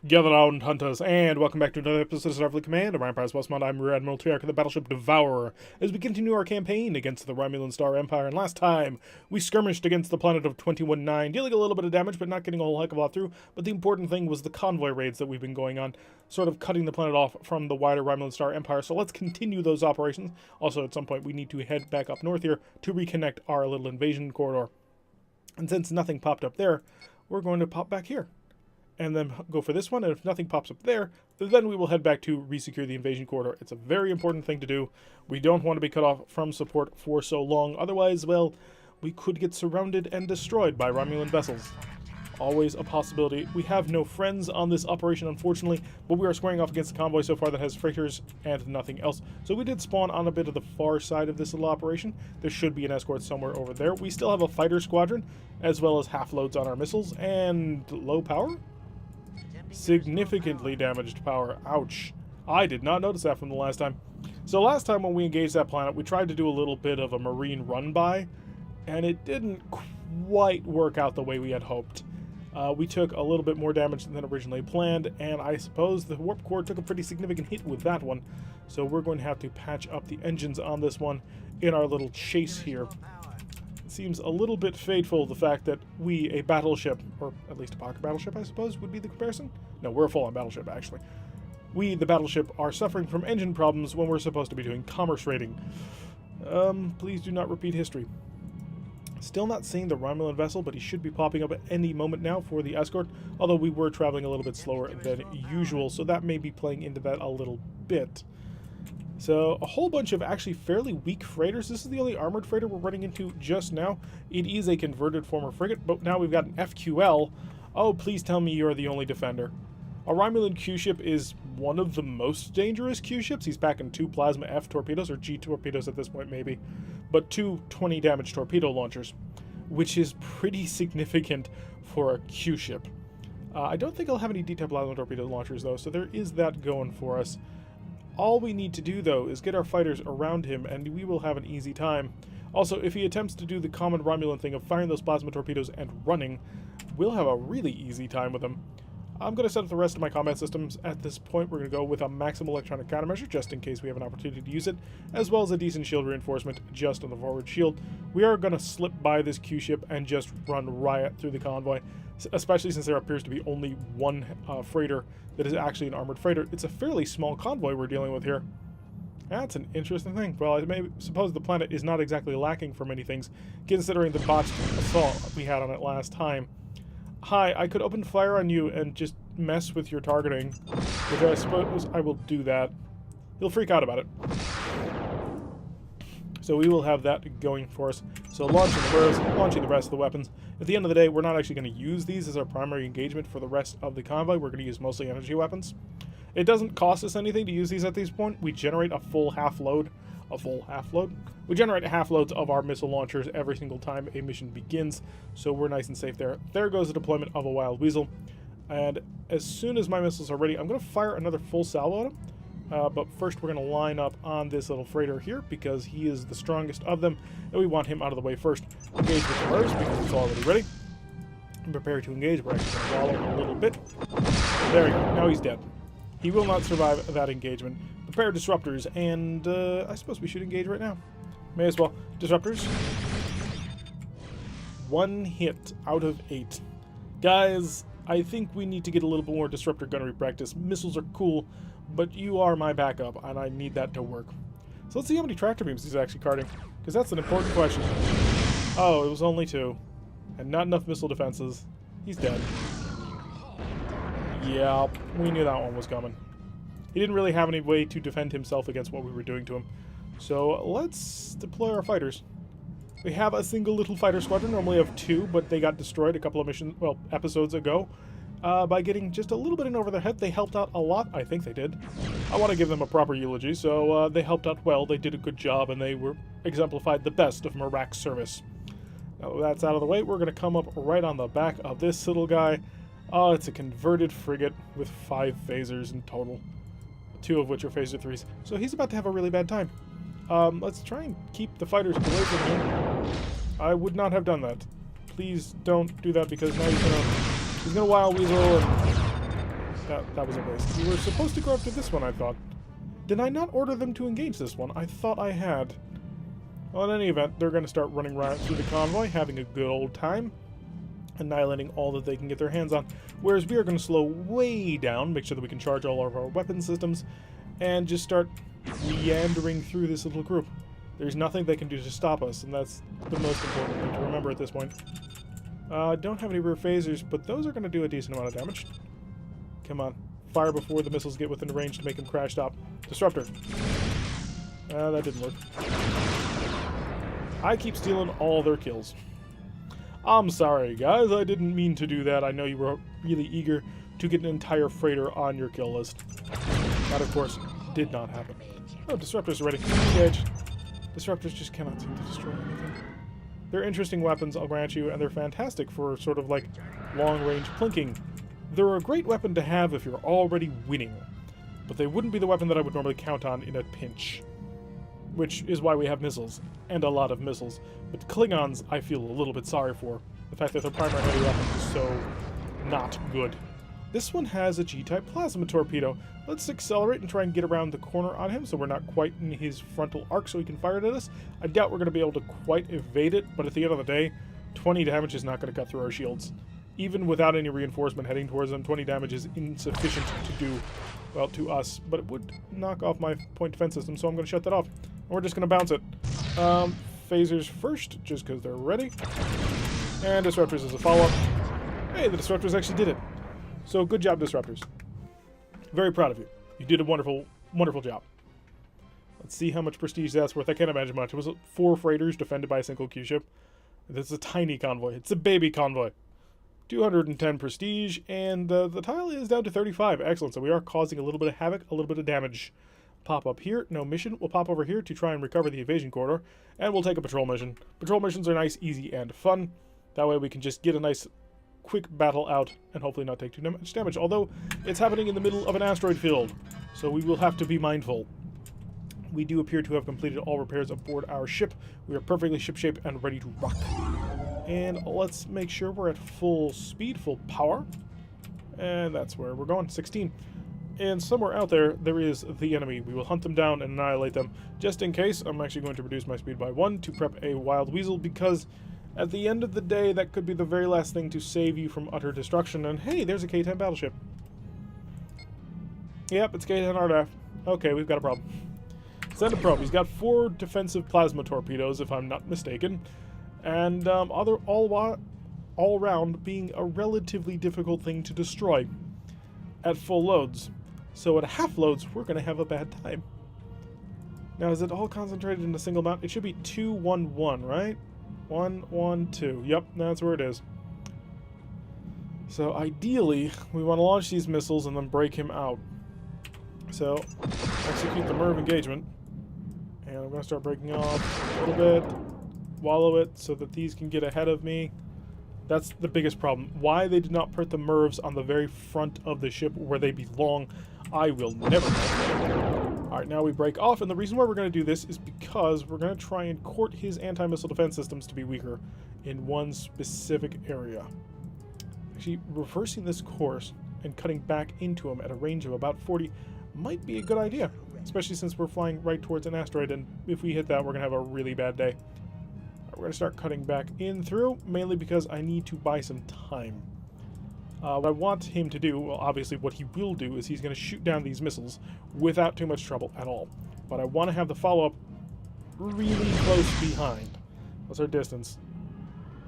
Gather round, hunters, and welcome back to another episode of Starfleet Command. Orion Pirates Westmont. I'm Rear Admiral Triarch of the battleship Devourer, as we continue our campaign against the Romulan Star Empire. And last time, we skirmished against the planet of 21-9, dealing a little bit of damage, but not getting a whole heck of a lot through. But the important thing was the convoy raids that we've been going on, sort of cutting the planet off from the wider Romulan Star Empire. So let's continue those operations. Also, at some point, we need to head back up north here to reconnect our little invasion corridor. And since nothing popped up there, we're going to pop back here and then go for this one, and if nothing pops up there, then we will head back to resecure the invasion corridor. It's a very important thing to do. We don't want to be cut off from support for so long, otherwise, well, we could get surrounded and destroyed by Romulan vessels. Always a possibility. We have no friends on this operation, unfortunately, but we are squaring off against a convoy so far that has freighters and nothing else. So we did spawn on a bit of the far side of this little operation. There should be an escort somewhere over there. We still have a fighter squadron, as well as half loads on our missiles, and low power? Significantly damaged power. Ouch. I did not notice that from the last time. So last time when we engaged that planet, we tried to do a little bit of a marine run-by, and it didn't quite work out the way we had hoped. We took a little bit more damage than originally planned, and I suppose the warp core took a pretty significant hit with that one. So we're going to have to patch up the engines on this one in our little chase here. It seems a little bit fateful, the fact that we, a battleship, or at least a pocket battleship, I suppose, would be the comparison? No, we're a full-on battleship, actually. We, the battleship, are suffering from engine problems when we're supposed to be doing commerce raiding. Please do not repeat history. Still not seeing the Romulan vessel, but he should be popping up at any moment now for the escort, although we were traveling a little bit slower than usual, so that may be playing into that a little bit. So, a whole bunch of actually fairly weak freighters. This is the only armored freighter we're running into just now. It is a converted former frigate, but now we've got an FQL. Oh, please tell me you're the only defender. A Romulan Q-ship is one of the most dangerous Q-ships. He's packing 2 Plasma F torpedoes, or G torpedoes at this point maybe, but 2 20 damage torpedo launchers, which is pretty significant for a Q-ship. I don't think I'll have any D-type Plasma torpedo launchers though, so there is that going for us. All we need to do, though, is get our fighters around him, and we will have an easy time. Also, if he attempts to do the common Romulan thing of firing those plasma torpedoes and running, we'll have a really easy time with him. I'm going to set up the rest of my combat systems. At this point, we're going to go with a maximum electronic countermeasure, just in case we have an opportunity to use it, as well as a decent shield reinforcement just on the forward shield. We are going to slip by this Q-ship and just run riot through the convoy, especially since there appears to be only one freighter that is actually an armored freighter. It's a fairly small convoy we're dealing with here. That's an interesting thing. Well, I suppose the planet is not exactly lacking for many things, considering the botched assault we had on it last time. Hi, I could open fire on you and just mess with your targeting, which I suppose I will do that. He'll freak out about it. So we will have that going for us. So launching the burrows, launching the rest of the weapons. At the end of the day, we're not actually going to use these as our primary engagement for the rest of the convoy. We're going to use mostly energy weapons. It doesn't cost us anything to use these at this point. We generate a full half load. A full half load? We generate half loads of our missile launchers every single time a mission begins, so we're nice and safe there. There goes the deployment of a Wild Weasel. And as soon as my missiles are ready, I'm going to fire another full salvo at him. But first we're going to line up on this little freighter here because he is the strongest of them, and we want him out of the way first. Engage with the burst because it's already ready. And prepare to engage. We're actually going to wall him a little bit. There we go. Now he's dead. He will not survive that engagement. Prepare disruptors, and I suppose we should engage right now. May as well. Disruptors. 1 hit out of 8. Guys, I think we need to get a little bit more disruptor gunnery practice. Missiles are cool, but you are my backup, and I need that to work. So let's see how many tractor beams he's actually carting, because that's an important question. Oh, it was only 2. And not enough missile defenses. He's dead. Yeah, we knew that one was coming. He didn't really have any way to defend himself against what we were doing to him. So let's deploy our fighters. We have a single little fighter squadron. Normally have 2, but they got destroyed a couple of episodes ago. By getting just a little bit in over their head. They helped out a lot. I think they did. I want to give them a proper eulogy, so they helped out well. They did a good job, and they were exemplified the best of Iraq service. Now that's out of the way. We're going to come up right on the back of this little guy. Oh, it's a converted frigate with 5 phasers in total. 2 of which are phaser 3s. So he's about to have a really bad time. Let's try and keep the fighters away from him. I would not have done that. Please don't do that because now he's gonna Wild Weasel, and That was a waste. We were supposed to go after this one, I thought. Did I not order them to engage this one? I thought I had. Well, in any event, they're going to start running right through the convoy, having a good old time, annihilating all that they can get their hands on. Whereas we are going to slow way down, make sure that we can charge all of our weapon systems, and just start meandering through this little group. There's nothing they can do to stop us, and that's the most important thing to remember at this point. Don't have any rear phasers, but those are going to do a decent amount of damage. Come on. Fire before the missiles get within range to make them crash stop. Disruptor. That didn't work. I keep stealing all their kills. I'm sorry, guys. I didn't mean to do that. I know you were really eager to get an entire freighter on your kill list. That, of course, did not happen. Oh, disruptors are ready. Engage. Disruptors just cannot seem to destroy anything. They're interesting weapons, I'll grant you, and they're fantastic for sort of like long-range plinking. They're a great weapon to have if you're already winning, but they wouldn't be the weapon that I would normally count on in a pinch. Which is why we have missiles, and a lot of missiles. But Klingons, I feel a little bit sorry for. The fact that their primary heavy weapon is so not good. This one has a G-type plasma torpedo. Let's accelerate and try and get around the corner on him so we're not quite in his frontal arc so he can fire it at us. I doubt we're going to be able to quite evade it, but at the end of the day, 20 damage is not going to cut through our shields. Even without any reinforcement heading towards them, 20 damage is insufficient to do, well, to us. But it would knock off my point defense system, so I'm going to shut that off. And we're just going to bounce it. Phasers first, just because they're ready. And disruptors as a follow-up. Hey, the disruptors actually did it. So good job, disruptors. Very proud of you. You did a wonderful, wonderful job. Let's see how much prestige that's worth. I can't imagine much. It was 4 freighters defended by a single Q-ship. This is a tiny convoy. It's a baby convoy. 210 prestige, and the tile is down to 35. Excellent. So we are causing a little bit of havoc, a little bit of damage. Pop up here. No mission. We'll pop over here to try and recover the evasion corridor, and we'll take a patrol mission. Patrol missions are nice, easy, and fun. That way we can just get a nice quick battle out and hopefully not take too much damage, although it's happening in the middle of an asteroid field, so we will have to be mindful. We do appear to have completed all repairs aboard our ship. We are perfectly shipshape and ready to rock. And let's make sure we're at full speed, full power, and that's where we're going. 16. And somewhere out there, there is the enemy. We will hunt them down and annihilate them. Just in case, I'm actually going to reduce my speed by 1 to prep a wild weasel, because at the end of the day, that could be the very last thing to save you from utter destruction. And hey, there's a K-10 battleship. Yep, it's K-10 RDAF. Okay, we've got a problem. Send a probe. He's got 4 defensive plasma torpedoes, if I'm not mistaken. And all round being a relatively difficult thing to destroy at full loads. So at half loads, we're going to have a bad time. Now, is it all concentrated in a single mount? It should be 2, 1, 1, right? 1, 1, 2. Yep, that's where it is. So ideally, we want to launch these missiles and then break him out. So, execute the MIRV engagement. And I'm going to start breaking off a little bit. Wallow it so that these can get ahead of me. That's the biggest problem. Why they did not put the MIRVs on the very front of the ship where they belong, I will never know. Alright, now we break off, and the reason why we're going to do this is because we're going to try and court his anti-missile defense systems to be weaker in one specific area. Actually, reversing this course and cutting back into him at a range of about 40 might be a good idea, especially since we're flying right towards an asteroid, and if we hit that, we're going to have a really bad day. We're going to start cutting back in through, mainly because I need to buy some time. What I want him to do, well, obviously what he will do, is he's going to shoot down these missiles without too much trouble at all. But I want to have the follow-up really close behind. What's our distance?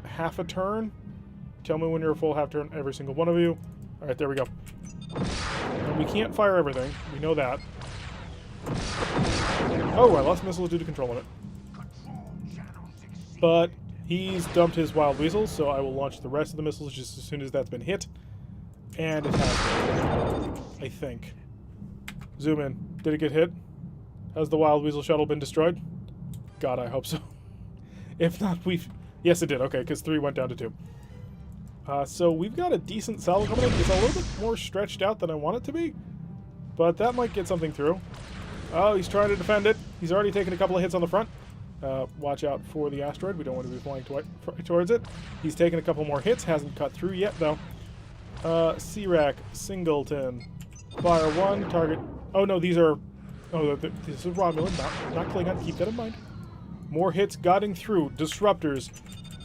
Half a turn? Tell me when you're a full half turn, every single one of you. Alright, there we go. And we can't fire everything. We know that. Oh, I lost missiles due to control limit. But he's dumped his wild weasels, so I will launch the rest of the missiles just as soon as that's been hit. And it has, I think. Zoom in. Did it get hit? Has the wild weasel shuttle been destroyed? God, I hope so. If not, we've... Yes, it did. Okay, because 3 went down to 2. So we've got a decent salvo coming in. It's a little bit more stretched out than I want it to be, but that might get something through. Oh, he's trying to defend it. He's already taken a couple of hits on the front. Watch out for the asteroid. We don't want to be flying towards it. He's taken a couple more hits. Hasn't cut through yet, though. C-Rack, Singleton. Fire one, target... Oh, no, these are... Oh, this is Romulan, not Klingon. Keep that in mind. More hits getting through. Disruptors.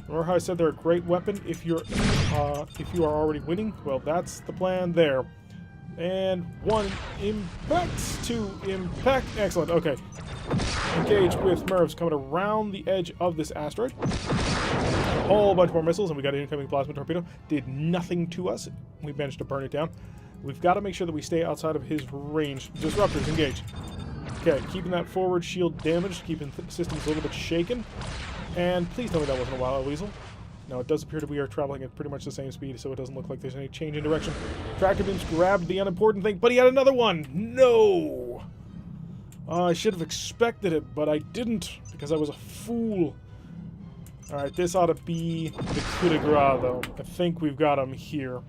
Remember how I said they're a great weapon if you are already winning? Well, that's the plan there. And one impact, two impact. Excellent. Okay. Engage with MIRVs coming around the edge of this asteroid. A whole bunch more missiles, and we got an incoming plasma torpedo. Did nothing to us. We managed to burn it down. We've got to make sure that we stay outside of his range. Disruptors, engage. Okay, keeping that forward shield damaged, keeping systems a little bit shaken. And please tell me that wasn't a wild weasel. No, it does appear that we are traveling at pretty much the same speed, so it doesn't look like there's any change in direction. Tractor beams grabbed the unimportant thing, but he had another one! No! I should have expected it, but I didn't, because I was a fool. Alright, this ought to be the coup de grace, though. I think we've got him here.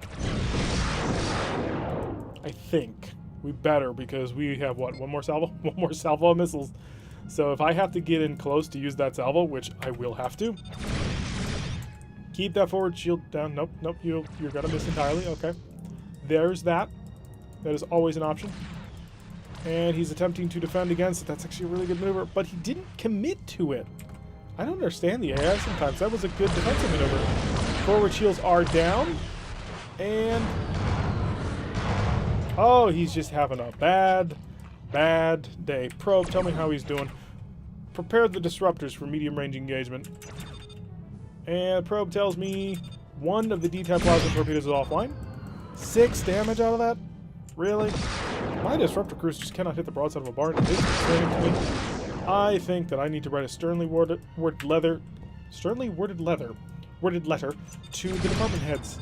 I think. We better, because we have, what, one more salvo? One more salvo of missiles. So if I have to get in close to use that salvo, which I will have to, keep that forward shield down. Nope, nope, you're going to miss entirely. Okay. There's that. That is always an option. And he's attempting to defend against it. That's actually a really good maneuver, but he didn't commit to it. I don't understand the AI sometimes. That was a good defensive maneuver. Forward shields are down. And... oh, he's just having a bad day. Probe, tell me how he's doing. Prepare the disruptors for medium range engagement. And probe tells me one of the D-type plasma torpedoes is offline. 6 damage out of that? Really? My disruptor crews just cannot hit the broadside of a barn. It is concerning to me. I think that I need to write a sternly worded letter to the department heads.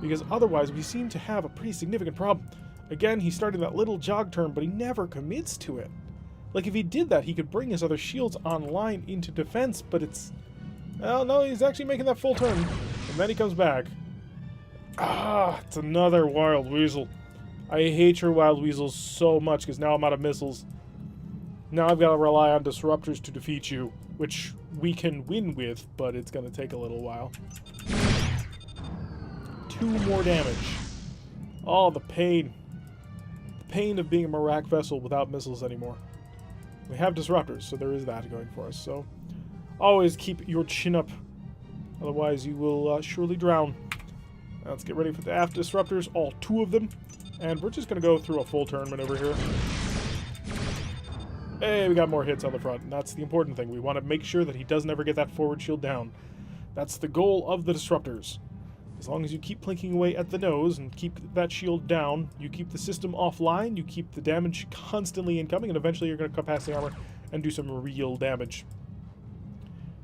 Because otherwise we seem to have a pretty significant problem. Again, he's starting that little jog turn, but he never commits to it. Like, if he did that, he could bring his other shields online into defense, but it's... well, no, he's actually making that full turn. And then he comes back. Ah, it's another wild weasel. I hate your wild weasels so much, because now I'm out of missiles. Now I've got to rely on disruptors to defeat you, which we can win with, but it's going to take a little while. 2 more damage. Oh, the pain. The pain of being a Marak vessel without missiles anymore. We have disruptors, so there is that going for us. So always keep your chin up. Otherwise, you will surely drown. Now let's get ready for the aft disruptors, all 2 of them. And we're just going to go through a full turn maneuver here. Hey, we got more hits on the front, and that's the important thing. We want to make sure that he doesn't ever get that forward shield down. That's the goal of the disruptors. As long as you keep plinking away at the nose and keep that shield down, you keep the system offline, you keep the damage constantly incoming, and eventually you're going to come past the armor and do some real damage.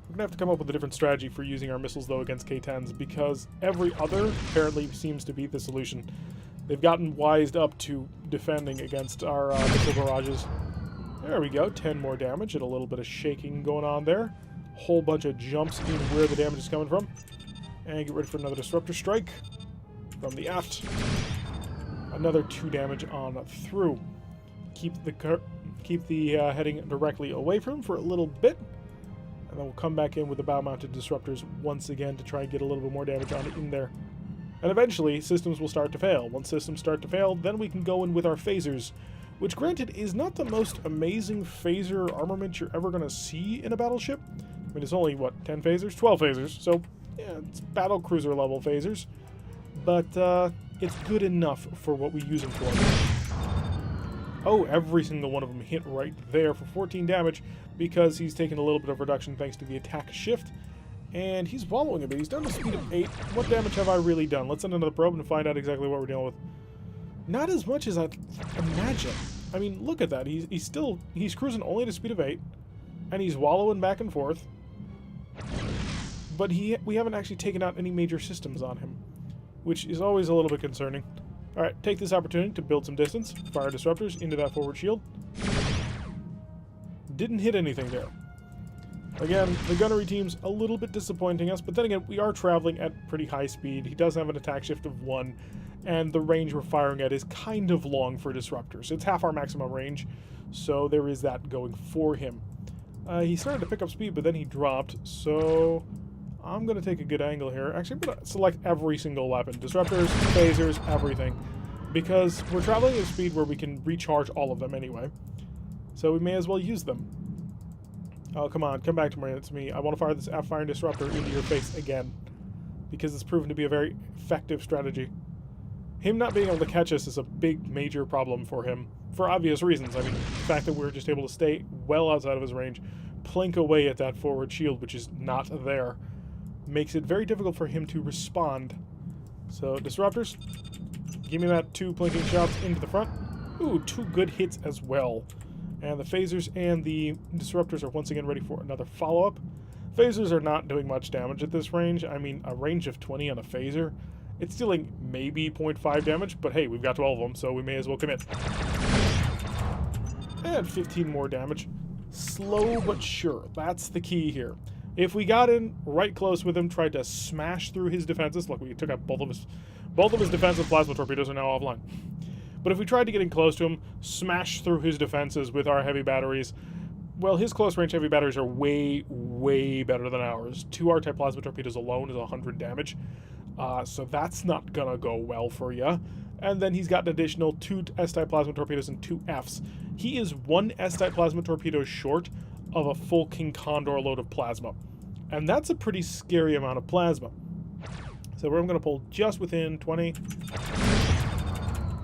We're going to have to come up with a different strategy for using our missiles, though, against K-10s, because every other apparently seems to be the solution. They've gotten wised up to defending against our missile barrages. There we go, 10 more damage and a little bit of shaking going on there. Whole bunch of jumps in where the damage is coming from. And get ready for another disruptor strike from the aft. Another 2 damage on through. Keep the heading directly away from him for a little bit. And then we'll come back in with the bow-mounted disruptors once again to try and get a little bit more damage on it in there. And eventually, systems will start to fail. Once systems start to fail, then we can go in with our phasers. Which, granted, is not the most amazing phaser armament you're ever going to see in a battleship. I mean, it's only, what, 10 phasers? 12 phasers, so... yeah, it's battle cruiser level phasers, but it's good enough for what we use them for. Oh, every single one of them hit right there for 14 damage because he's taken a little bit of reduction thanks to the attack shift, and he's following a bit. He's down to speed of 8. What damage have I really done? Let's send another probe and find out exactly what we're dealing with. Not as much as I'd imagine. I mean, look at that. He's cruising only to speed of 8, and he's wallowing back and forth. But we haven't actually taken out any major systems on him, which is always a little bit concerning. Alright, take this opportunity to build some distance. Fire disruptors into that forward shield. Didn't hit anything there. Again, the gunnery team's a little bit disappointing us, but then again, we are traveling at pretty high speed. He does have an attack shift of 1, and the range we're firing at is kind of long for disruptors. It's half our maximum range, so there is that going for him. He started to pick up speed, but then he dropped, so... I'm going to take a good angle here. Actually, I'm going to select every single weapon. Disruptors, phasers, everything. because we're traveling at a speed where we can recharge all of them anyway. So we may as well use them. Oh, come on. Come back to me. It's me. I want to fire this firing disruptor into your face again, because it's proven to be a very effective strategy. Him not being able to catch us is a big, major problem for him, for obvious reasons. I mean, the fact that we're just able to stay well outside of his range, plink away at that forward shield, which is not there, makes it very difficult for him to respond. So, disruptors, give me that 2 plinking shots into the front. Ooh, 2 good hits as well. And the phasers and the disruptors are once again ready for another follow-up. Phasers are not doing much damage at this range. I mean, a range of 20 on a phaser, it's dealing maybe 0.5 damage, but hey, we've got 12 of them, so we may as well commit. And 15 more damage. Slow but sure. That's the key here. If we got in right close with him, tried to smash through his defenses, look, we took out both of his defensive plasma torpedoes are now offline. But if we tried to get in close to him, smash through his defenses with our heavy batteries, well, his close-range heavy batteries are way, way better than ours. 2 R-type plasma torpedoes alone is 100 damage. So that's not gonna go well for you. And then he's got an additional 2 S-type plasma torpedoes and 2 Fs. He is 1 S-type plasma torpedo short of a full King Condor load of plasma. And that's a pretty scary amount of plasma. So I'm gonna pull just within 20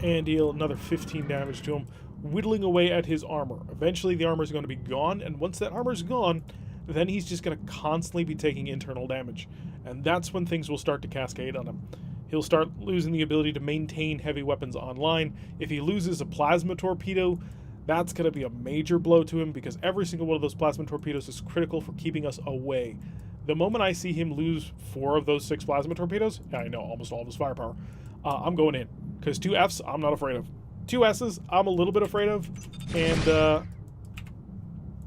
and deal another 15 damage to him, whittling away at his armor. Eventually the armor is going to be gone, and once that armor is gone, then he's just going to constantly be taking internal damage. And that's when things will start to cascade on him. He'll start losing the ability to maintain heavy weapons online. If he loses a plasma torpedo, that's going to be a major blow to him, because every single one of those plasma torpedoes is critical for keeping us away. The moment I see him lose 4 of those 6 plasma torpedoes, I know, almost all of his firepower, I'm going in. Because 2 Fs, I'm not afraid of. 2 S's, I'm a little bit afraid of. And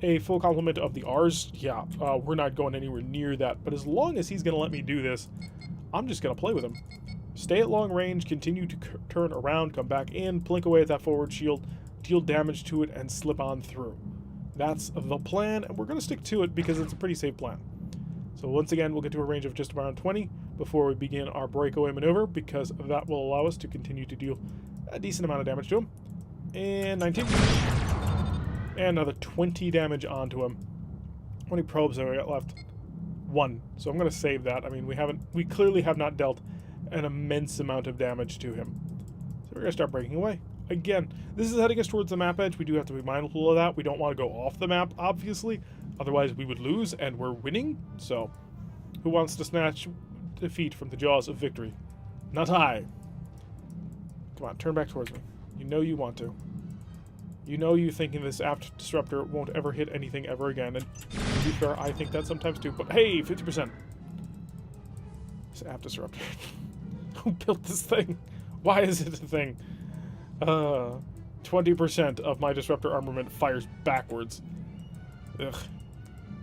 a full complement of the R's, yeah, we're not going anywhere near that. But as long as he's going to let me do this, I'm just going to play with him. Stay at long range, continue to turn around, come back in, plink away at that forward shield, deal damage to it, and slip on through. That's the plan, and we're going to stick to it because it's a pretty safe plan. So once again, we'll get to a range of just around 20 before we begin our breakaway maneuver, because that will allow us to continue to deal a decent amount of damage to him. And 19. And another 20 damage onto him. How many probes have we got left? 1. So I'm going to save that. I mean, we clearly have not dealt an immense amount of damage to him. So we're going to start breaking away. Again, this is heading us towards the map edge. We do have to be mindful of that. We don't want to go off the map, obviously. Otherwise, we would lose, and we're winning. So, who wants to snatch defeat from the jaws of victory? Not I. Come on, turn back towards me. You know you want to. You know you thinking this apt disruptor won't ever hit anything ever again. And to be fair, I think that sometimes too. But hey, 50%. This apt disruptor. Who built this thing? Why is it a thing? 20% of my disruptor armament fires backwards. Ugh.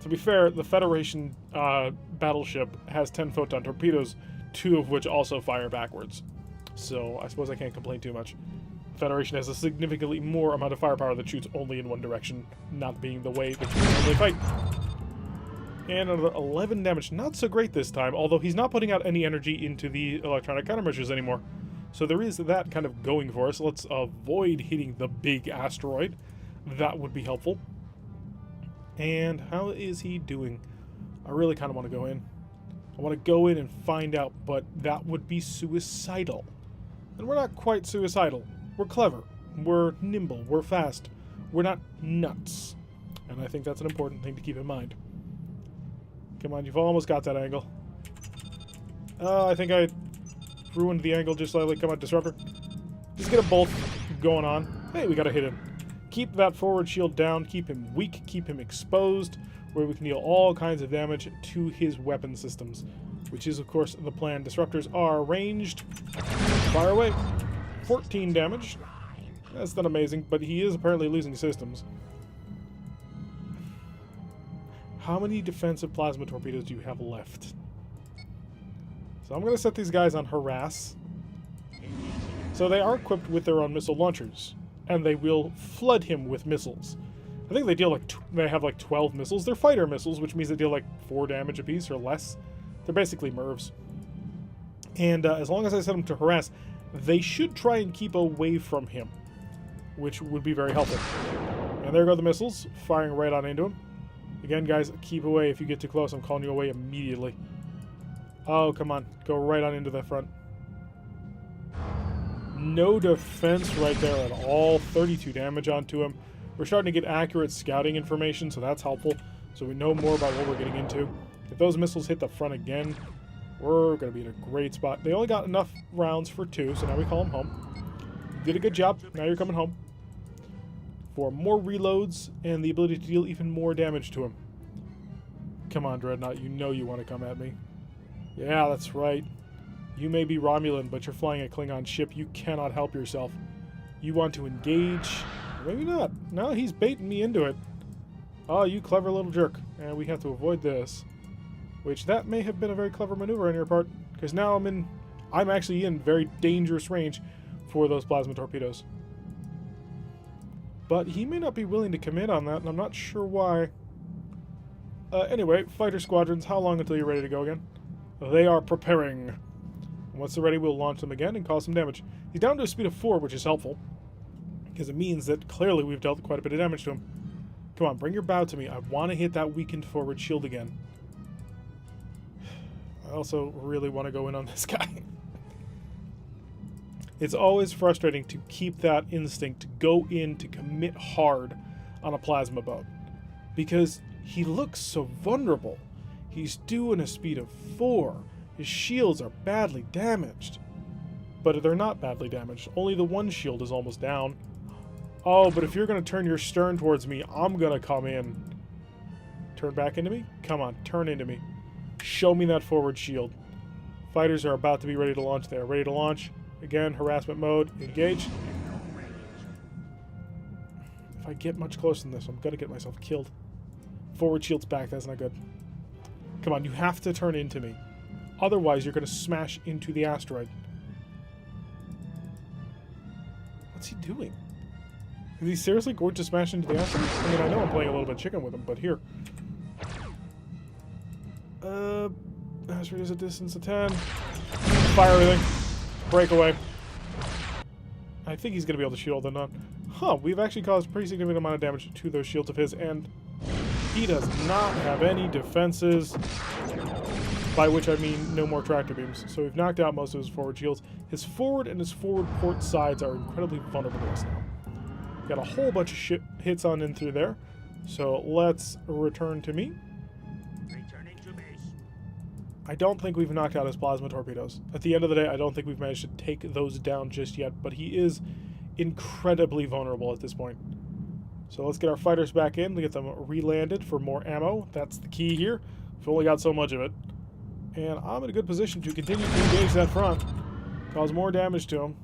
To be fair, the Federation battleship has 10 photon torpedoes, 2 of which also fire backwards. So I suppose I can't complain too much. The Federation has a significantly more amount of firepower that shoots only in one direction, not being the way that you normally fight. And another 11 damage. Not so great this time, although he's not putting out any energy into the electronic countermeasures anymore. So there is that kind of going for us. Let's avoid hitting the big asteroid. That would be helpful. And how is he doing? I really kind of want to go in. I want to go in and find out, but that would be suicidal. And we're not quite suicidal. We're clever. We're nimble. We're fast. We're not nuts. And I think that's an important thing to keep in mind. Come on, you've almost got that angle. I think I ruined the angle just slightly. Come on, disruptor. Just get them both going on. Hey, we got to hit him. Keep that forward shield down. Keep him weak. Keep him exposed, where we can deal all kinds of damage to his weapon systems, which is, of course, the plan. Disruptors are ranged. Fire away. 14 damage. That's not amazing, but he is apparently losing systems. How many defensive plasma torpedoes do you have left? So I'm going to set these guys on harass. So they are equipped with their own missile launchers, and they will flood him with missiles. I think they deal they have like 12 missiles. They're fighter missiles, which means they deal like 4 damage apiece or less. They're basically MIRVs. And as long as I set them to harass, they should try and keep away from him, which would be very helpful. And there go the missiles, firing right on into him. Again, guys, keep away. If you get too close, I'm calling you away immediately. Oh, come on. Go right on into the front. No defense right there at all. 32 damage onto him. We're starting to get accurate scouting information, so that's helpful. So we know more about what we're getting into. If those missiles hit the front again, we're going to be in a great spot. They only got enough rounds for 2, so now we call them home. You did a good job. Now you're coming home. For more reloads and the ability to deal even more damage to him. Come on, Dreadnought. You know you want to come at me. Yeah, that's right. You may be Romulan, but you're flying a Klingon ship. You cannot help yourself. You want to engage. Maybe not. No, he's baiting me into it. Oh, you clever little jerk. And we have to avoid this. Which, that may have been a very clever maneuver on your part. Because now I'm actually in very dangerous range for those plasma torpedoes. But he may not be willing to commit on that, and I'm not sure why. Anyway, fighter squadrons, how long until you're ready to go again? They are preparing. Once they're ready, we'll launch them again and cause some damage. He's down to a speed of 4, which is helpful. Because it means that clearly we've dealt quite a bit of damage to him. Come on, bring your bow to me. I want to hit that weakened forward shield again. I also really want to go in on this guy. It's always frustrating to keep that instinct to go in to commit hard on a plasma boat. Because he looks so vulnerable. He's doing a speed of 4. His shields are badly damaged. But they're not badly damaged. Only the one shield is almost down. Oh, but if you're going to turn your stern towards me, I'm going to come in. Turn back into me? Come on, turn into me. Show me that forward shield. Fighters are about to be ready to launch there. Ready to launch. Again, harassment mode. Engage. If I get much closer than this, I'm going to get myself killed. Forward shield's back. That's not good. Come on, you have to turn into me. Otherwise, you're going to smash into the asteroid. What's he doing? Is he seriously going to smash into the asteroid? I mean, I know I'm playing a little bit chicken with him, but here. Asteroid is a distance of 10. Fire everything. Breakaway. I think he's going to be able to shield them, not. Huh, we've actually caused a pretty significant amount of damage to those shields of his, and he does not have any defenses, by which I mean no more tractor beams. So we've knocked out most of his forward shields. His forward and his forward port sides are incredibly vulnerable to us now. Got a whole bunch of hits on in through there. So let's return to me. I don't think we've knocked out his plasma torpedoes. At the end of the day, I don't think we've managed to take those down just yet, but he is incredibly vulnerable at this point. So let's get our fighters back in, get them re-landed for more ammo. That's the key here. We've only got so much of it. And I'm in a good position to continue to engage that front. Cause more damage to him.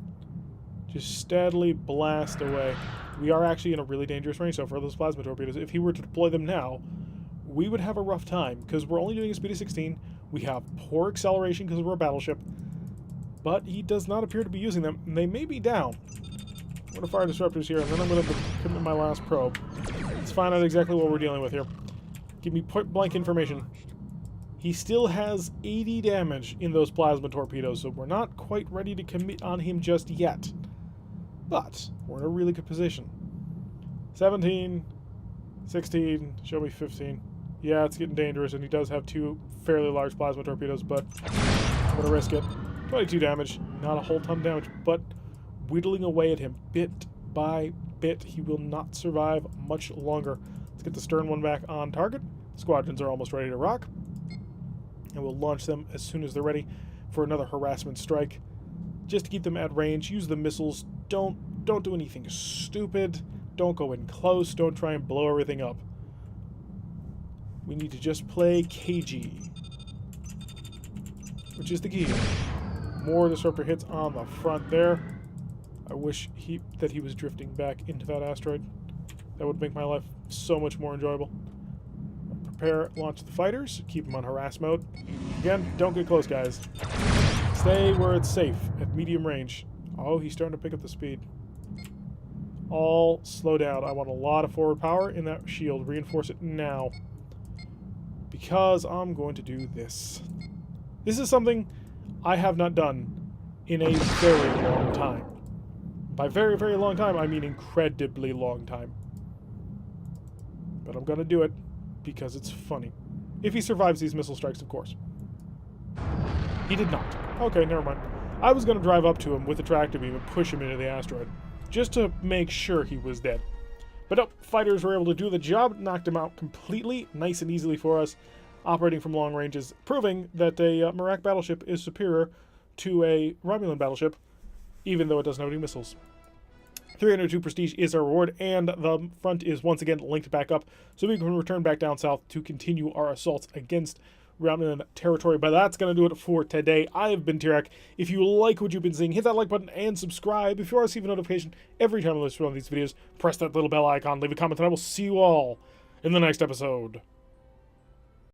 Just steadily blast away. We are actually in a really dangerous range, so for those plasma torpedoes, if he were to deploy them now, we would have a rough time, because we're only doing a speed of 16. We have poor acceleration because we're a battleship. But he does not appear to be using them, and they may be down. I'm going to fire disruptors here, and then I'm going to commit my last probe. Let's find out exactly what we're dealing with here. Give me point-blank information. He still has 80 damage in those plasma torpedoes, so we're not quite ready to commit on him just yet. But we're in a really good position. 17, 16, show me 15. Yeah, it's getting dangerous, and he does have 2 fairly large plasma torpedoes, but I'm going to risk it. 22 damage, not a whole ton of damage, but whittling away at him bit by bit. He will not survive much longer. Let's get the stern one back on target. Squadrons are almost ready to rock. And we'll launch them as soon as they're ready for another harassment strike. Just to keep them at range, use the missiles. Don't do anything stupid. Don't go in close. Don't try and blow everything up. We need to just play cagey, which is the key. More disruptor hits on the front there. I wish that he was drifting back into that asteroid. That would make my life so much more enjoyable. Prepare, launch the fighters. Keep them on harass mode. Again, don't get close, guys. Stay where it's safe, at medium range. Oh, he's starting to pick up the speed. All slow down. I want a lot of forward power in that shield. Reinforce it now. Because I'm going to do this. This is something I have not done in a very long time. By very, very long time, I mean incredibly long time. But I'm gonna do it because it's funny. If he survives these missile strikes, of course. He did not. Okay, never mind. I was gonna drive up to him with the tractor beam and push him into the asteroid, just to make sure he was dead. But no, fighters were able to do the job, knocked him out completely, nice and easily for us, operating from long ranges, proving that a Merak battleship is superior to a Romulan battleship, even though it doesn't have any missiles. 302 prestige is our reward, and the front is once again linked back up, so we can return back down south to continue our assaults against Romulan territory. But that's going to do it for today. I have been Tirek. If you like what you've been seeing, hit that like button and subscribe. If you want to receive a notification every time I release one of these videos, press that little bell icon, leave a comment, and I will see you all in the next episode.